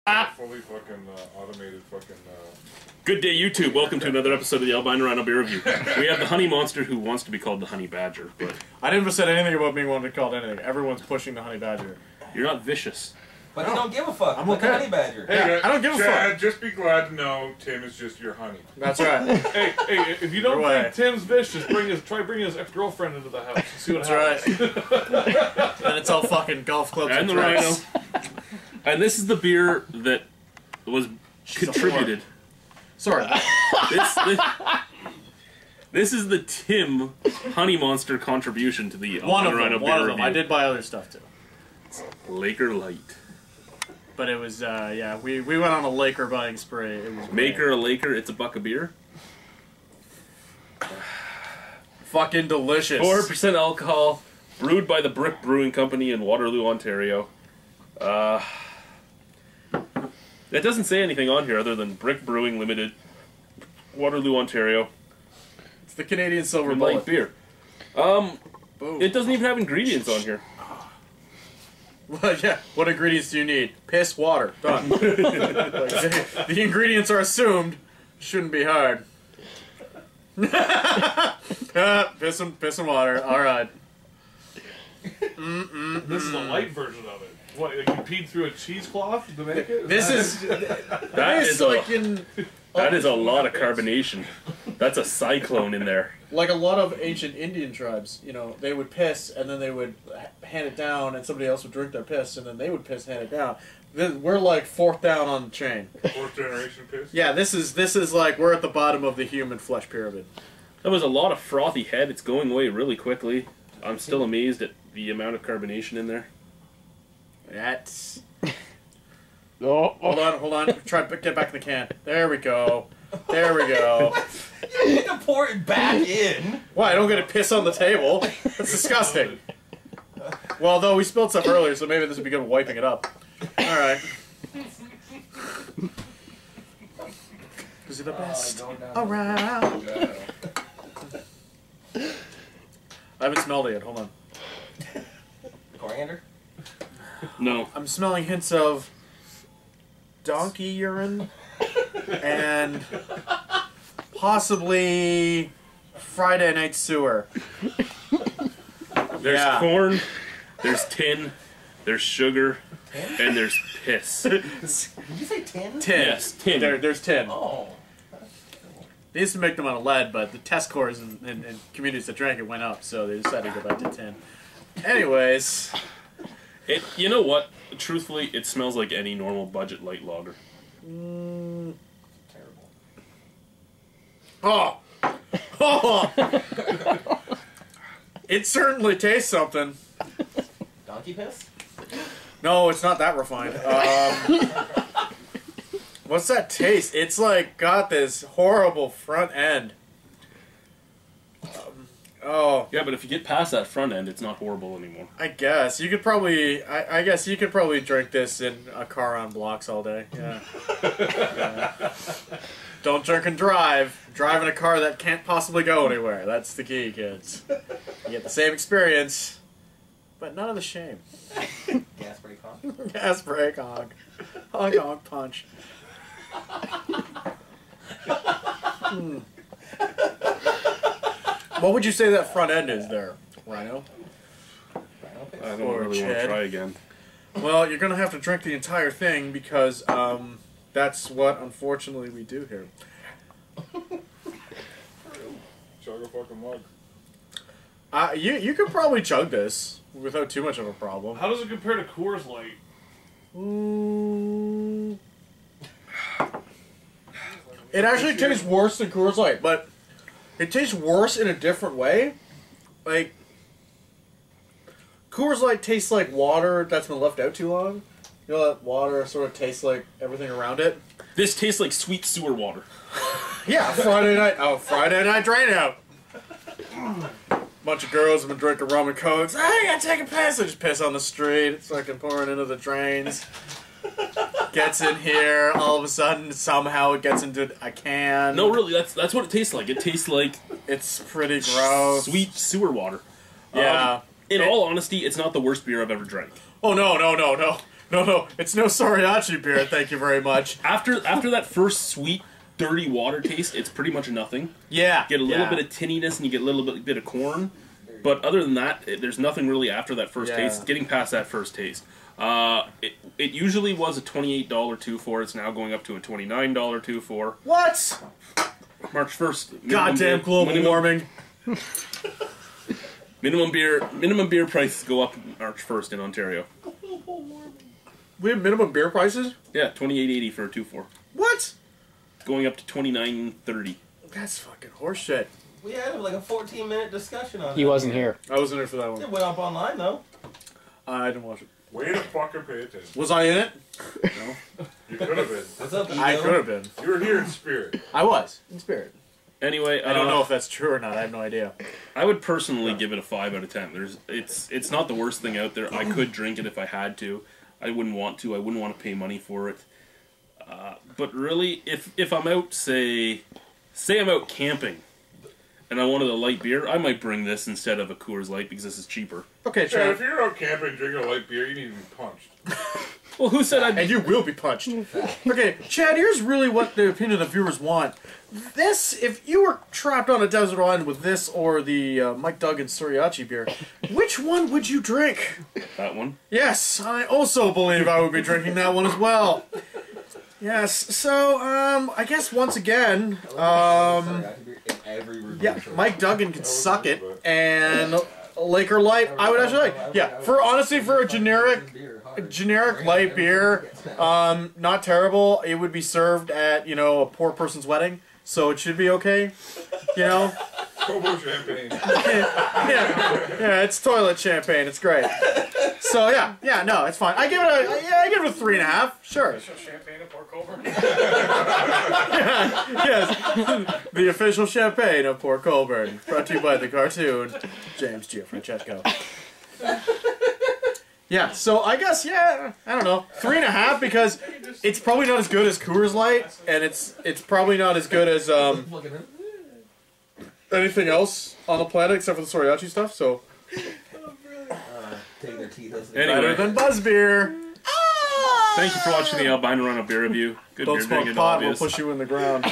Fully fucking automated fucking. Good day, YouTube. Welcome to another episode of the Albino Rhino Beer Review. We have the honey monster who wants to be called the honey badger, but I never said anything about being wanting to be called anything. Everyone's pushing the honey badger. you're not vicious. But you don't give a fuck. I'm like okay. a honey badger. Hey, Yeah, I don't give a Chad, fuck. just be glad to know Tim is just your honey. That's right. Hey, if you don't Your way. think Tim's vicious, try bringing his ex-girlfriend into the house and see what That's happens. right. Then it's all fucking golf clubs And the tricks. Rhino. And this is the beer that was contributed. Sorry. This is the Tim Honey Monster contribution to the One of Albino Rhino them. One Beer of them. Review. I did buy other stuff too. Laker Light. But it was, yeah, we went on a Laker buying spree. It was Maker a Laker, it's a buck of beer. fucking delicious. 4% alcohol, brewed by the Brewing Company in Waterloo, Ontario. It doesn't say anything on here other than Brick Brewing Limited, Waterloo, Ontario. It's the Canadian Silver With Bullet. light beer. Boom. It doesn't even have ingredients on here. Well, yeah. What ingredients do you need? Piss, water. Done. Like, the ingredients are assumed. Shouldn't be hard. Piss and water. All right. This is the light version of it. What, like you peed through a cheesecloth to make it? This is That is like in that is a lot of carbonation. That's a cyclone in there. like a lot of ancient Indian tribes. You know, they would piss and then they would hand it down, and somebody else would drink their piss, and then they would piss and hand it down. We're like fourth down on the chain. Fourth generation piss. Yeah, this is like we're at the bottom of the human flesh pyramid. That was a lot of frothy head. It's going away really quickly. I'm still amazed at the amount of carbonation in there. That's. Oh, Hold on. Try to get back in the can. There we go. There we go. You need to pour it back in. Why? I don't get to piss on the table. That's disgusting. Well, though we spilled stuff earlier, so maybe this would be good at wiping it up. All right. Because you're the best around. I haven't smelled it yet. Hold on. Coriander? No. I'm smelling hints of donkey urine and possibly Friday night sewer. There's Yeah. corn, there's tin, there's sugar, and there's piss. Did you say tin? Tin. Yes, tin. There's tin. Oh. They used to make them out of lead, but the test scores in communities that drank it went up, so they decided to go back to tin. Anyways, You know what? Truthfully, it smells like any normal budget light lager. Terrible. oh, it certainly tastes something. Donkey piss? No, it's not that refined. What's that taste? It's like got this horrible front end. Oh, Yeah, but if you get past that front end, it's not horrible anymore. I guess you could probably. I guess you could probably drink this in a car on blocks all day. Yeah. Yeah. Don't drink and drive. Drive in a car that can't possibly go anywhere. That's the key, kids. You get the same experience, but none of the shame. Gas brake honk? Gas brake honk. Honk honk punch. What would you say that front end is there, Rhino? Rhino piss? I don't Or really want to Chad. try again. Well, you're gonna have to drink the entire thing because that's what unfortunately we do here. Chug a fucking mug. You could probably chug this without too much of a problem. How does it compare to Coors Light? It actually tastes worse than Coors Light, but it tastes worse in a different way. Like Coors Light tastes like water that's been left out too long. You know that water sort of tastes like everything around it. This tastes like sweet sewer water. Yeah, Friday night. Oh, Friday night drain out. Bunch of girls have been drinking rum and cokes. Hey, I gotta take a piss. They just piss on the street. It's fucking pouring into the drains. Gets in here. All of a sudden, somehow it gets into a can. No, really, that's what it tastes like. It tastes like It's pretty gross. sweet sewer water. Yeah. In all honesty, it's not the worst beer I've ever drank. Oh, no. No, it's no Soriachi beer, thank you very much. After that first sweet, dirty water taste, it's pretty much nothing. Yeah. You get a little bit of tinniness and you get a little bit of corn. But other than that, there's nothing really after that first taste. Getting past that first taste. It usually was a $28 2-4. It's now going up to a $29 2-4. What? March 1st. Goddamn global warming. Minimum beer prices go up March 1st in Ontario. We have minimum beer prices? Yeah, $28.80 for a 2-4. What? Going up to $29.30. That's fucking horseshit. We had like a 14-minute discussion on it. He wasn't here. I wasn't there for that It one. went up online though. I didn't watch it. Way to fucking pay attention. Was I in it? You could have been. What's up, Ego? I could have been. You were here in spirit. I was, in spirit. Anyway, I don't know if that's true or not. I have no idea. I would personally give it a 5 out of 10. It's not the worst thing out there. I could drink it if I had to. I wouldn't want to. I wouldn't want to pay money for it. But really, if I'm out, say I'm out camping, and I wanted a light beer, I might bring this instead of a Coors Light because this is cheaper. Okay, Chad, Chad. if you're out camping drinking a light beer, you need to be punched. Well, who said I'd... And you will be punched. Okay, Chad, here's really what the opinion of the viewers want. This, if you were trapped on a desert island with this or the Mike Duggan Suriachi beer, which one would you drink? That one? Yes, I also believe I would be drinking that one as well. Yes, so, I guess once again, yeah, Mike Duggan can suck it, and Laker Light, I would actually like. Yeah, honestly, for a generic light beer, not terrible. It would be served at, a poor person's wedding, so it should be okay, Hobo champagne. Yeah, it's toilet champagne. It's great. So no, it's fine. I give it a 3.5. Sure. Champagne of Port Colborne. Yes, the official champagne of Port Colborne, brought to you by the cartoon James Gianfrancesco. Yeah, so I guess I don't know, 3.5 because it's probably not as good as Coors Light, and it's probably not as good as anything else on the planet except for the Soriachi stuff. So better than Buzzbeer. Thank you for watching the Albino Rhino beer review. Good Don't beer smoke drinking, pot, we'll obvious. push you in the ground.